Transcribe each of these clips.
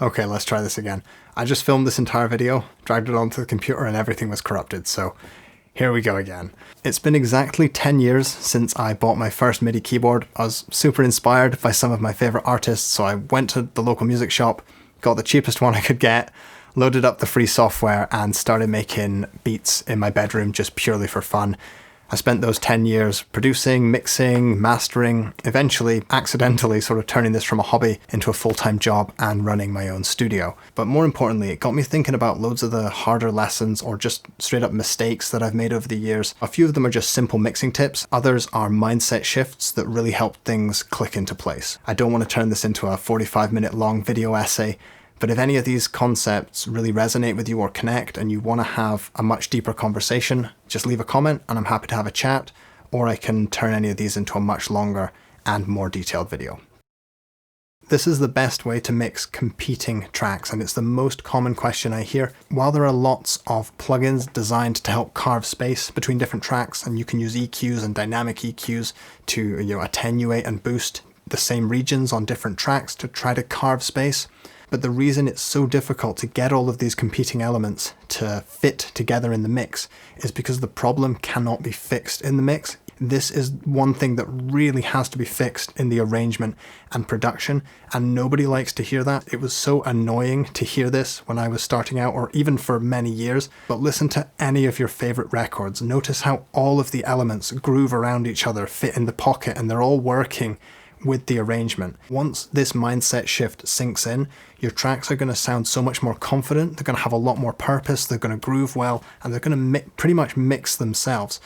Okay, let's try this again. I just filmed this entire video, dragged it onto the computer, and everything was corrupted, so here we go again. It's been exactly 10 years since I bought my first MIDI keyboard. I was super inspired by some of my favorite artists, so I went to the local music shop, got the cheapest one I could get, loaded up the free software, and started making beats in my bedroom just purely for fun. I spent those 10 years producing, mixing, mastering, eventually accidentally sort of turning this from a hobby into a full-time job and running my own studio. But more importantly, it got me thinking about loads of the harder lessons or just straight up mistakes that I've made over the years. A few of them are just simple mixing tips. Others are mindset shifts that really help things click into place. I don't want to turn this into a 45-minute long video essay, but if any of these concepts really resonate with you or connect and you want to have a much deeper conversation, just leave a comment and I'm happy to have a chat, or I can turn any of these into a much longer and more detailed video. This is the best way to mix competing tracks, and it's the most common question I hear. While there are lots of plugins designed to help carve space between different tracks, and you can use EQs and dynamic EQs to attenuate and boost the same regions on different tracks to try to carve space, but the reason it's so difficult to get all of these competing elements to fit together in the mix is because the problem cannot be fixed in the mix. This is one thing that really has to be fixed in the arrangement and production, and nobody likes to hear that. It was so annoying to hear this when I was starting out, or even for many years. But listen to any of your favorite records. Notice how all of the elements groove around each other, fit in the pocket, and they're all working with the arrangement. Once this mindset shift sinks in, your tracks are going to sound so much more confident, they're going to have a lot more purpose, they're going to groove well, and they're going to pretty much mix themselves.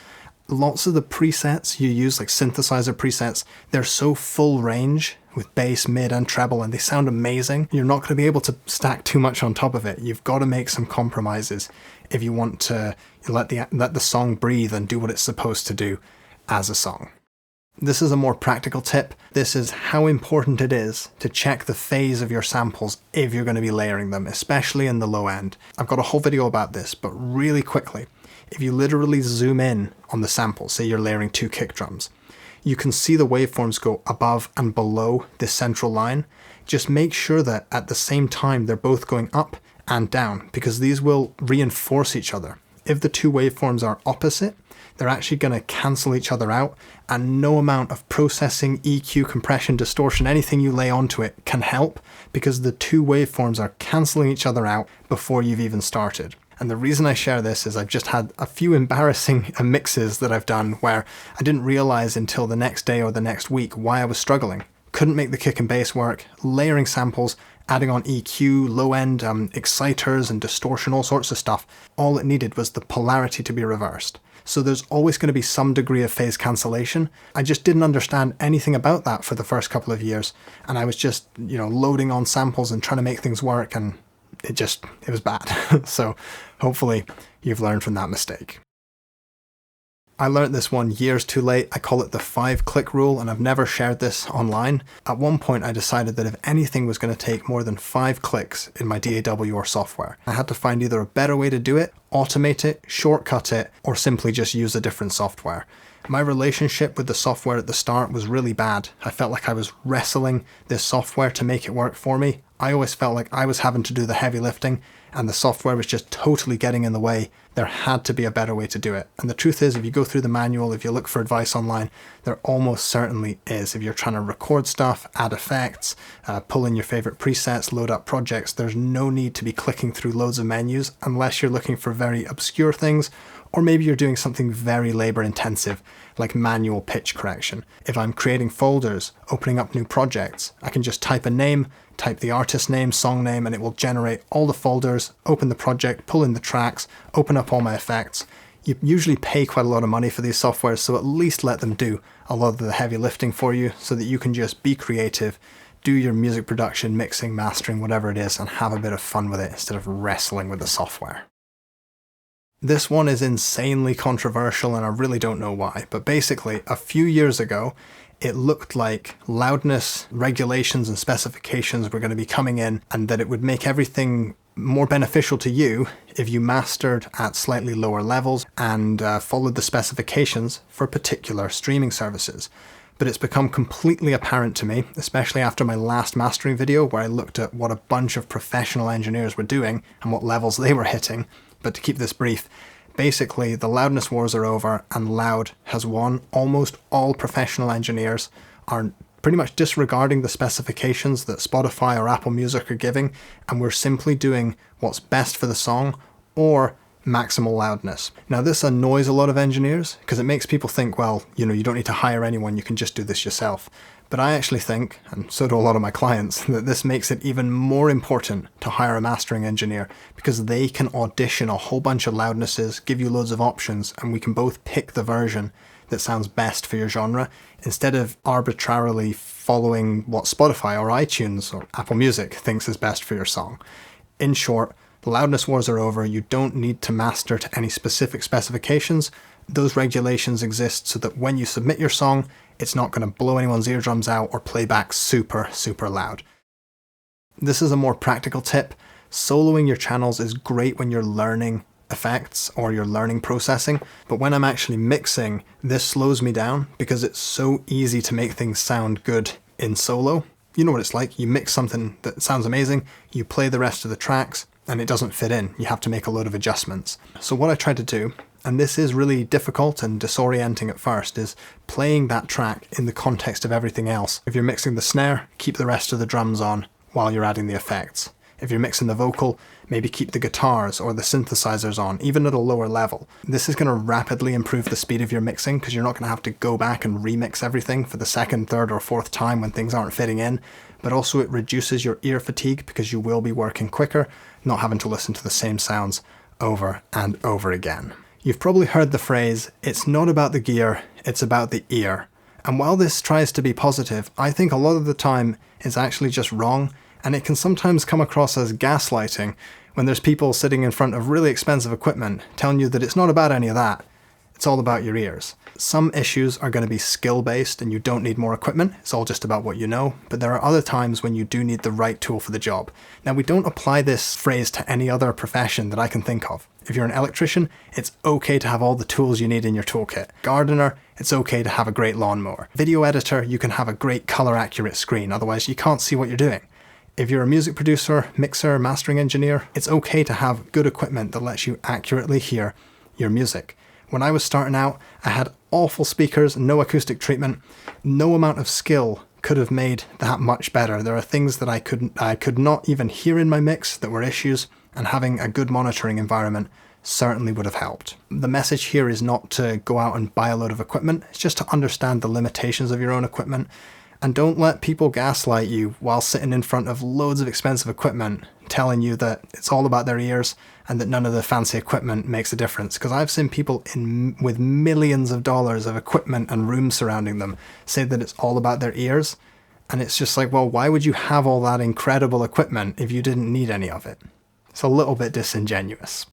Lots of the presets you use, like synthesizer presets, they're so full range with bass, mid, and treble, and they sound amazing. You're not going to be able to stack too much on top of it. You've got to make some compromises if you want to let the song breathe and do what it's supposed to do as a song. This is a more practical tip. This is how important it is to check the phase of your samples if you're going to be layering them, especially in the low end. I've got a whole video about this, but really quickly, if you literally zoom in on the sample, say you're layering 2 kick drums, you can see the waveforms go above and below this central line. Just make sure that at the same time they're both going up and down, because these will reinforce each other. If the 2 waveforms are opposite, they're actually going to cancel each other out, and no amount of processing, EQ, compression, distortion, anything you lay onto it can help, because the 2 waveforms are cancelling each other out before you've even started. And the reason I share this is I've just had a few embarrassing mixes that I've done where I didn't realize until the next day or the next week why I was struggling. Couldn't make the kick and bass work, layering samples, adding on EQ, low-end exciters and distortion, all sorts of stuff. All it needed was the polarity to be reversed. So there's always going to be some degree of phase cancellation. I just didn't understand anything about that for the first couple of years. And I was just, loading on samples and trying to make things work, and it was bad. So hopefully you've learned from that mistake. I learned this one years too late. I call it the 5-click rule, and I've never shared this online. At one point I decided that if anything was going to take more than 5 clicks in my DAW or software, I had to find either a better way to do it, automate it, shortcut it, or simply just use a different software. My relationship with the software at the start was really bad. I felt like I was wrestling this software to make it work for me. I always felt like I was having to do the heavy lifting, and the software was just totally getting in the way. There had to be a better way to do it. And the truth is, if you go through the manual, if you look for advice online, there almost certainly is. If you're trying to record stuff, add effects, pull in your favorite presets, load up projects, there's no need to be clicking through loads of menus unless you're looking for very obscure things, or maybe you're doing something very labor intensive, like manual pitch correction. If I'm creating folders, opening up new projects, I can just type a name, type the artist name, song name, and it will generate all the folders, open the project, pull in the tracks, open up all my effects. You usually pay quite a lot of money for these softwares, so at least let them do a lot of the heavy lifting for you so that you can just be creative, do your music production, mixing, mastering, whatever it is, and have a bit of fun with it instead of wrestling with the software. This one is insanely controversial, and I really don't know why, but basically a few years ago it looked like loudness regulations and specifications were going to be coming in, and that it would make everything more beneficial to you if you mastered at slightly lower levels and followed the specifications for particular streaming services. but it's become completely apparent to me, especially after my last mastering video where I looked at what a bunch of professional engineers were doing and what levels they were hitting. But to keep this brief, basically the loudness wars are over and Loud has won. Almost all professional engineers are pretty much disregarding the specifications that Spotify or Apple Music are giving, and we're simply doing what's best for the song or maximal loudness. Now this annoys a lot of engineers because it makes people think, well, you don't need to hire anyone, you can just do this yourself. But I actually think, and so do a lot of my clients, that this makes it even more important to hire a mastering engineer because they can audition a whole bunch of loudnesses, give you loads of options, and we can both pick the version that sounds best for your genre instead of arbitrarily following what Spotify or iTunes or Apple Music thinks is best for your song. In short, the loudness wars are over. You don't need to master to any specific specifications. Those regulations exist so that when you submit your song, it's not going to blow anyone's eardrums out or play back super, super loud. This is a more practical tip. Soloing your channels is great when you're learning effects or you're learning processing, but when I'm actually mixing, this slows me down because it's so easy to make things sound good in solo. You know what it's like. You mix something that sounds amazing, you play the rest of the tracks, and it doesn't fit in. You have to make a load of adjustments. So what I try to do, and this is really difficult and disorienting at first, is playing that track in the context of everything else. If you're mixing the snare, keep the rest of the drums on while you're adding the effects. If you're mixing the vocal, maybe keep the guitars or the synthesizers on, even at a lower level. This is going to rapidly improve the speed of your mixing because you're not going to have to go back and remix everything for the second, third, or fourth time when things aren't fitting in. But also it reduces your ear fatigue because you will be working quicker, not having to listen to the same sounds over and over again. You've probably heard the phrase, it's not about the gear, it's about the ear. And while this tries to be positive, I think a lot of the time it's actually just wrong, and it can sometimes come across as gaslighting when there's people sitting in front of really expensive equipment telling you that it's not about any of that, it's all about your ears. Some issues are going to be skill-based and you don't need more equipment, it's all just about what you know, but there are other times when you do need the right tool for the job. Now we don't apply this phrase to any other profession that I can think of. If you're an electrician, it's okay to have all the tools you need in your toolkit. Gardener, it's okay to have a great lawnmower. Video editor, you can have a great color-accurate screen, otherwise you can't see what you're doing. If you're a music producer, mixer, mastering engineer, it's okay to have good equipment that lets you accurately hear your music. When I was starting out, I had awful speakers, no acoustic treatment. No amount of skill could have made that much better. There are things that I could not even hear in my mix that were issues, and having a good monitoring environment certainly would have helped. The message here is not to go out and buy a load of equipment, it's just to understand the limitations of your own equipment. And don't let people gaslight you while sitting in front of loads of expensive equipment, telling you that it's all about their ears and that none of the fancy equipment makes a difference. Because I've seen people with millions of dollars of equipment and rooms surrounding them say that it's all about their ears. And it's just like, well, why would you have all that incredible equipment if you didn't need any of it? It's a little bit disingenuous.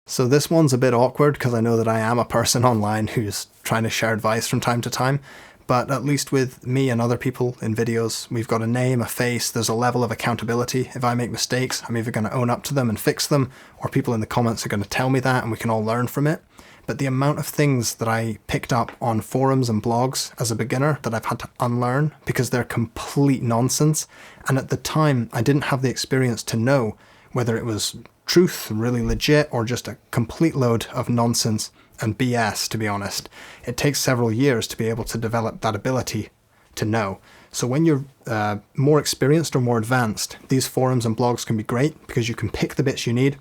So this one's a bit awkward because I know that I am a person online who's trying to share advice from time to time. But at least with me and other people in videos, we've got a name, a face, there's a level of accountability. If I make mistakes, I'm either going to own up to them and fix them, or people in the comments are going to tell me that and we can all learn from it. But the amount of things that I picked up on forums and blogs as a beginner that I've had to unlearn because they're complete nonsense, and at the time I didn't have the experience to know whether it was truth, really legit, or just a complete load of nonsense and BS, to be honest. It takes several years to be able to develop that ability to know. So when you're more experienced or more advanced, these forums and blogs can be great because you can pick the bits you need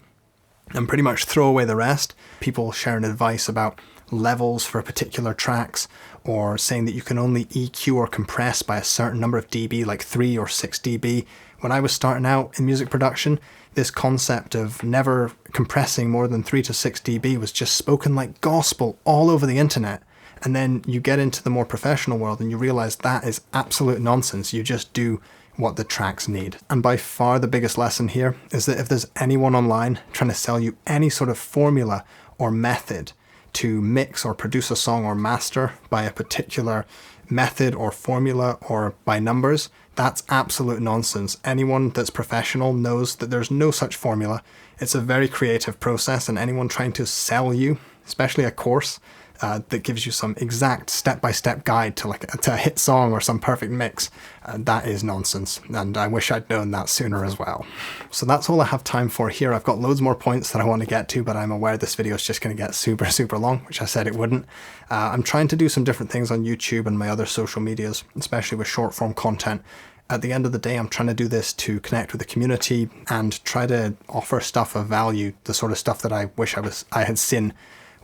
and pretty much throw away the rest. People sharing advice about levels for particular tracks, or saying that you can only EQ or compress by a certain number of dB, like 3 or 6 dB. When I was starting out in music production, this concept of never compressing more than 3 to 6 dB was just spoken like gospel all over the internet. And then you get into the more professional world and you realize that is absolute nonsense. You just do what the tracks need. And by far the biggest lesson here is that if there's anyone online trying to sell you any sort of formula or method to mix or produce a song or master by a particular method or formula or by numbers, that's absolute nonsense. Anyone that's professional knows that there's no such formula. It's a very creative process, and anyone trying to sell you, especially a course, that gives you some exact step-by-step guide to a hit song or some perfect mix. That is nonsense, and I wish I'd known that sooner as well. So that's all I have time for here. I've got loads more points that I want to get to, but I'm aware this video is just going to get super, super long, which I said it wouldn't. I'm trying to do some different things on YouTube and my other social medias, especially with short-form content. At the end of the day, I'm trying to do this to connect with the community and try to offer stuff of value, the sort of stuff that I wish I had seen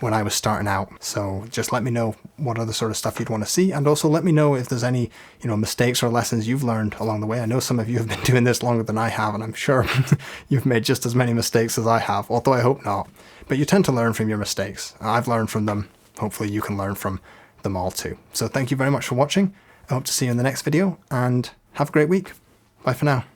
when I was starting out. So just let me know what other sort of stuff you'd want to see, and also let me know if there's any, mistakes or lessons you've learned along the way. I know some of you have been doing this longer than I have, and I'm sure you've made just as many mistakes as I have, although I hope not. But you tend to learn from your mistakes. I've learned from them. Hopefully you can learn from them all too. So thank you very much for watching. I hope to see you in the next video, and have a great week. Bye for now.